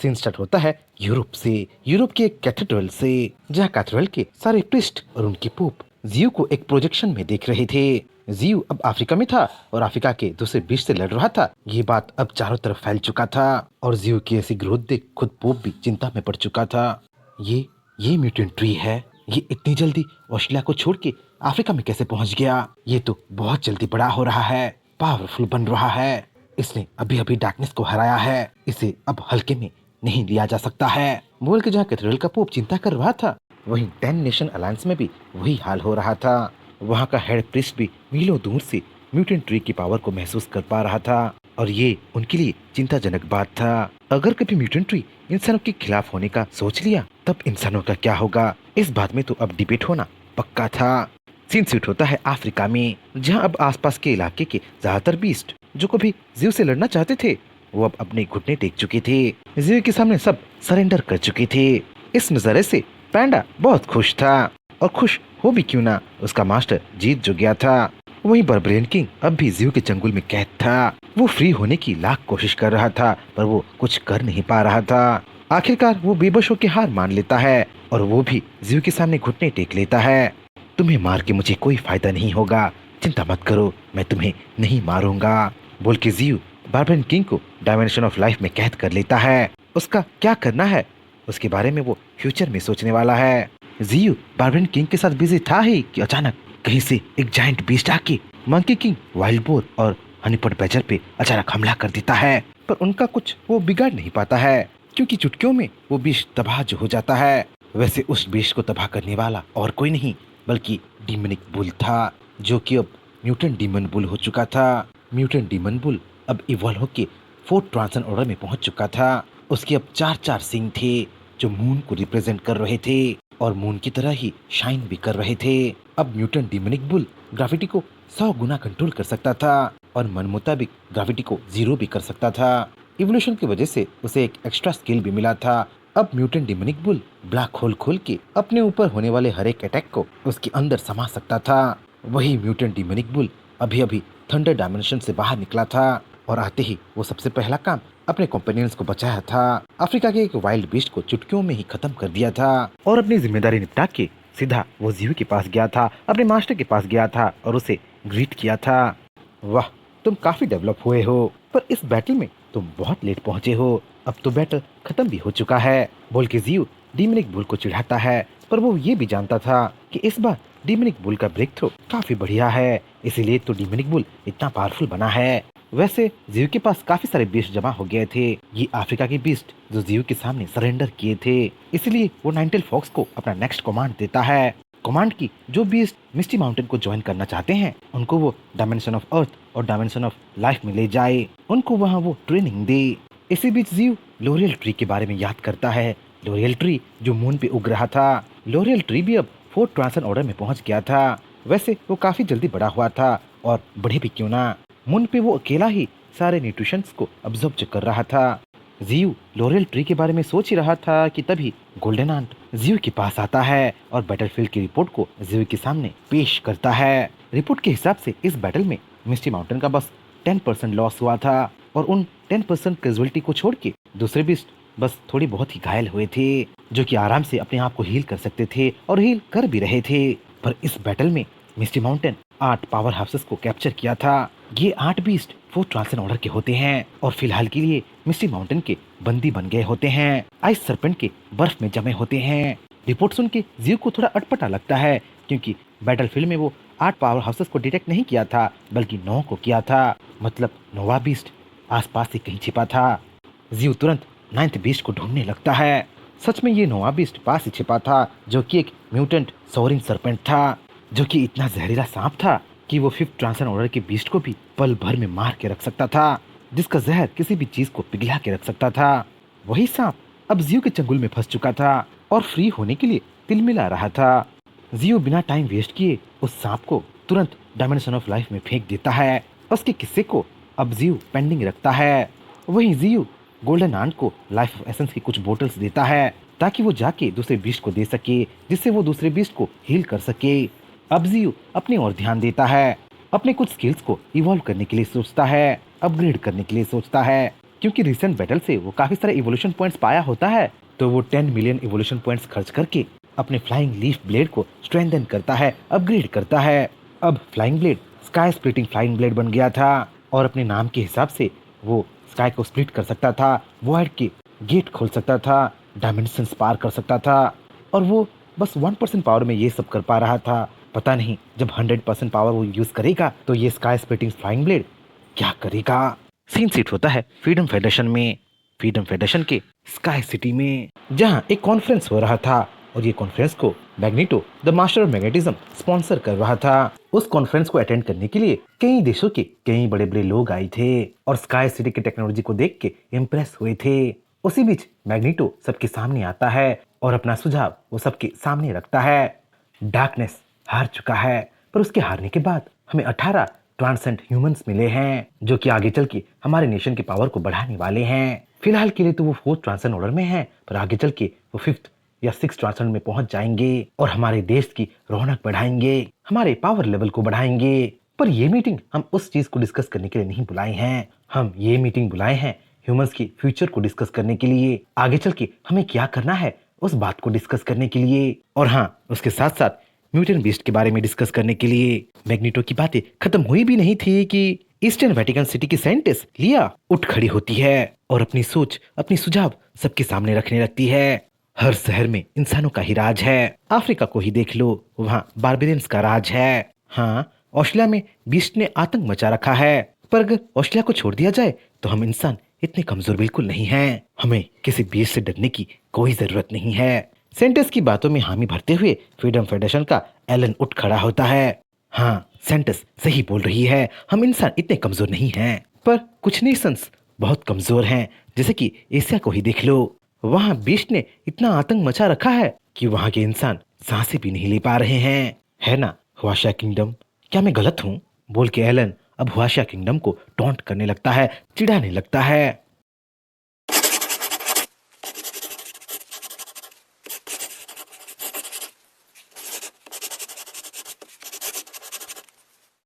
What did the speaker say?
Scene start होता है Europe से, यूरोप के एक कैथेड्रल से, जहाँ कैथेड्रल के सारे प्रीस्ट और उनके पोप जियो को एक प्रोजेक्शन में देख रहे थे। जियो अब अफ्रीका में था और अफ्रीका के दूसरे बीच से लड़ रहा था। ये बात अब चारों तरफ फैल चुका था और जियो की ऐसी ग्रोथ देख खुद पोप भी चिंता में पड़ चुका था। ये म्यूटेंट ट्री है, ये इतनी जल्दी ऑस्ट्रेलिया को छोड़ के अफ्रीका में कैसे पहुंच गया? ये तो बहुत जल्दी बड़ा हो रहा है, पावरफुल बन रहा है। इसने अभी अभी डार्कनेस को हराया है, इसे अब हल्के में नहीं लिया जा सकता है। बोल के जहाँ कैथेड्रल का पोप चिंता कर रहा था, वहीं 10 नेशन अलायंस में भी वही हाल हो रहा था। वहाँ का हेड प्रीस्ट भी मीलों दूर से म्यूटेंट ट्री की पावर को महसूस कर पा रहा था और ये उनके लिए चिंताजनक बात था। अगर कभी म्यूटेंट ट्री इंसानों के खिलाफ होने का सोच लिया तब इंसानों का क्या होगा, इस बात में तो अब डिबेट होना पक्का था। सीन शूट होता है अफ्रीका में, जहाँ अब आसपास के इलाके के ज्यादातर बीस्ट जो कभी जियो से लड़ना चाहते थे वो अब अपने घुटने टेक चुके थे। जियो के सामने सब सरेंडर कर चुके थे। इस नजारे से पैंडा बहुत खुश था और खुश हो भी क्यों ना, उसका मास्टर जीत जो गया था। वहीं बारबेरियन किंग अब भी जियो के जंगल में कैद था। वो फ्री होने की लाख कोशिश कर रहा था पर वो कुछ कर नहीं पा रहा था। आखिरकार वो बेबस होकर हार मान लेता है और वो भी जियो के सामने घुटने टेक लेता है। तुम्हें मार के मुझे कोई फायदा नहीं होगा, चिंता मत करो, मैं तुम्हें नहीं मारूंगा, बोल के जियो बारबेरियन किंग को डायमेंशन ऑफ लाइफ में कैद कर लेता है। उसका क्या करना है उसके बारे में वो फ्यूचर में सोचने वाला है। जियो बारबेरियन किंग के साथ बिजी था ही कि अचानक कहीं से एक जायंट बीस्ट आके मंकी किंग, वाइल्ड बोर और हनीपॉट बैजर पे अचानक हमला कर देता है। पर उनका कुछ वो बिगाड़ नहीं पाता है क्योंकि चुटकियों में वो बीस्ट तबाह जो हो जाता है। वैसे उस बीस्ट को तबाह करने वाला और कोई नहीं बल्कि डीमनिक बुल था, जो कि अब म्यूटेंट डीमन बुल हो चुका था। म्यूटेंट डीमन बुल अब इवॉल्व होके फोर्थ ट्रांसन ऑर्डर में पहुंच चुका था। उसके अब 4-4 सिंग थे जो मून को रिप्रेजेंट कर रहे थे और मून की तरह ही शाइन भी कर रहे थे। अब म्यूटेंट डीमनिक बुल ग्रेविटी को 100 गुना कंट्रोल कर सकता था और मन मुताबिक ग्रेविटी को 0 भी कर सकता था। इवोल्यूशन की वजह से उसे एक एक्स्ट्रा स्किल भी मिला था। अब mutant demonic bull black hole खोल के अपने ऊपर होने वाले हर एक अटैक को उसके अंदर समा सकता था। वही म्यूटेंट डीमनिक बुल अभी अभी थंडर डायमेंशन से बाहर निकला था और आते ही वो सबसे पहला काम अपने कंपेनियंस को बचाया था। अफ्रीका के एक वाइल्ड बीस्ट को चुटकियों में ही खत्म कर दिया था और अपनी जिम्मेदारी निपटा के सीधा वो जियो के पास गया था, अपने मास्टर के पास गया था और उसे ग्रीट किया था। वाह, तुम काफी डेवलप हुए हो, पर इस बैटल में तुम बहुत लेट पहुंचे हो। अब तो बैटल खत्म भी हो चुका है, बोल के जियो डीमनिक बुल को चिढ़ाता है। पर वो ये भी जानता था कि इस बार डीमनिक बुल का ब्रेक थ्रो काफी बढ़िया है, इसीलिए तो डीमनिक बुल इतना पावरफुल बना है। वैसे जियो के पास काफी सारे बीस्ट जमा हो गए थे। ये अफ्रीका के बीस्ट जो जियो के सामने सरेंडर किए थे, इसलिए वो नाइनटेल फॉक्स को अपना नेक्स्ट कमांड देता है। कमांड की जो बीस्ट मिस्टी माउंटेन को ज्वाइन करना चाहते हैं उनको वो डायमेंशन ऑफ अर्थ और डायमेंशन ऑफ लाइफ में ले जाए, उनको वहाँ वो ट्रेनिंग दे। इसी बीच जियो लोरियल ट्री के बारे में याद करता है। लोरियल ट्री जो मून पे उग रहा था। लोरियल ट्री भी अब फोर्थ ट्रांसन ऑर्डर में पहुंच गया था। वैसे वो काफी जल्दी बड़ा हुआ था और बढ़े भी क्यों ना, मून पे वो अकेला ही सारे न्यूट्रिशंस को अब्जॉर्ब कर रहा था। जियो लोरियल ट्री के बारे में सोच ही रहा था कि तभी गोल्डन आंट जियो के पास आता है और बैटलफील्ड की रिपोर्ट को जियो के सामने पेश करता है। रिपोर्ट के हिसाब से इस बैटल में मिस्टी माउंटेन का बस 10% लॉस हुआ था और उन 10% कैजुअलिटी को छोड़ के दूसरे बीस्ट बस थोड़ी बहुत ही घायल हुए थे, जो कि आराम से अपने आप को हील कर सकते थे और हील कर भी रहे थे। पर इस बैटल में मिस्टी माउंटेन 8 पावर हाउसेस को कैप्चर किया था। ये 8 बीस्ट फोर्थ ट्रांसन ऑर्डर के होते हैं और फिलहाल के लिए मिस्टी माउंटेन के बंदी बन गए होते हैं, आइस सरपेंट के बर्फ में जमे होते हैं। रिपोर्ट सुन के जियो को थोड़ा अटपटा लगता है क्योंकि बैटलफील्ड में वो 8 पावर हाउसेस को डिटेक्ट नहीं किया था बल्कि 9 को किया था, मतलब 9वां बीस्ट आसपास ही कहीं छिपा था। जियो तुरंत 9th बीस्ट को ढूंढने लगता है। सच में ये 9वां बीस्ट पास ही छिपा था, जो कि एक म्यूटेंट सोरिंग सरपेंट था, जो कि इतना जहरीला सांप था कि वो 5th ट्रांसन ऑर्डर के बीस्ट को भी पल भर में मार के रख सकता था, जिसका जहर किसी भी चीज को पिघला के रख सकता था। वही सांप अब जियो के चंगुल में फंस चुका था और फ्री होने के लिए तिलमिला रहा था। जियो बिना टाइम वेस्ट किए उस सांप को तुरंत डायमेंशन ऑफ लाइफ में फेंक देता है। उसके किस्से को अब जियो पेंडिंग रखता है। वहीं जियो गोल्डन आंट को लाइफ ऑफ एसेंस की कुछ बोतल्स देता है ताकि वो जाके दूसरे बीस्ट को दे सके, जिससे वो दूसरे बीस्ट को हील कर सके। अब जियो अपनी ओर ध्यान देता है, अपने कुछ स्किल्स को इवॉल्व करने के लिए सोचता है, अपग्रेड करने के लिए सोचता है। क्योंकि रिसेंट बैटल से वो काफी सारे इवोल्यूशन पॉइंट्स पाया होता है, तो वो 10 मिलियन इवोल्यूशन पॉइंट्स खर्च करके अपने फ्लाइंग लीफ ब्लेड को स्ट्रेंथन करता है, अपग्रेड करता है। अब flying blade sky splitting flying blade बन गया था और अपने नाम के हिसाब से वो स्काई को स्प्लिट कर सकता था, वॉइड के गेट खोल सकता था, डायमेंशंस पार कर सकता था। और वो बस 1% पावर में ये सब कर पा रहा था। पता नहीं जब 100% पावर वो यूज करेगा तो ये स्काई स्प्लिटिंग फ्लाइंग ब्लेड क्या करेगा। सीन सीट होता है फ्रीडम फेडरेशन में, फ्रीडम फेडरेशन के स्काई सिटी में, जहां एक कॉन्फ्रेंस हो रहा था और ये कॉन्फ्रेंस को magneto the master of magnetism sponsor कर रहा था। उस कॉन्फ्रेंस को अटेंड करने के लिए कई देशों के कई बड़े बड़े लोग आए थे और स्काई सिटी की टेक्नोलॉजी को देख के इम्प्रेस हुए थे। उसी बीच मैग्नेटो सबके सामने आता है और अपना सुझाव वो सबके सामने रखता है। डार्कनेस हार चुका है, पर उसके हारने के बाद हमें 18 ट्रांसेंड ह्यूमंस मिले हैं जो कि आगे चल के हमारे नेशन की पावर को बढ़ाने वाले हैं। फिलहाल के लिए तो वो 4th ट्रांसेंड ऑर्डर में है, पर आगे चल के वो 5th या 6th ट्रांसेंड में पहुंच जाएंगे और हमारे देश की रौनक बढ़ाएंगे, हमारे पावर लेवल को बढ़ाएंगे। पर ये मीटिंग हम उस चीज को डिस्कस करने के लिए नहीं बुलाए हैं, हम ये मीटिंग बुलाए हैं ह्यूमंस की फ्यूचर को डिस्कस करने के लिए, आगे चल के हमें क्या करना है उस बात को डिस्कस करने के लिए। और हाँ, उसके साथ साथ म्यूटेंट बीस्ट के बारे में डिस्कस करने के लिए। मैग्नेटो की बातें खत्म हुई भी नहीं थी कि ईस्टर्न वेटिकन सिटी की साइंटिस्ट लिया उठ खड़ी होती है और अपनी सोच अपनी सुझाव सबके सामने रखने लगती है। हर शहर में इंसानों का ही राज है, अफ्रीका को ही देख लो, वहाँ बारबेरियंस का राज है। हाँ, ऑस्ट्रेलिया में बीस्ट ने आतंक मचा रखा है, पर अगर ऑस्ट्रेलिया को छोड़ दिया जाए तो हम इंसान इतने कमजोर बिल्कुल नहीं हैं। हमें किसी बीस्ट से डरने की कोई जरूरत नहीं है। सेंटस की बातों में हामी भरते हुए फ्रीडम फेडरेशन का एलन उठ खड़ा होता है। हाँ, सेंटस सही बोल रही है, हम इंसान इतने कमजोर नहीं हैं, पर कुछ नेशंस बहुत कमजोर हैं, जैसे कि एशिया को ही देख लो। वहाँ बीस्ट ने इतना आतंक मचा रखा है कि वहाँ के इंसान सांसें भी नहीं ले पा रहे हैं, है ना हुआशा किंगडम? क्या मैं गलत हूँ? बोल के एलन अब हुआशा किंगडम को टॉन्ट करने लगता है, चिढ़ाने लगता है।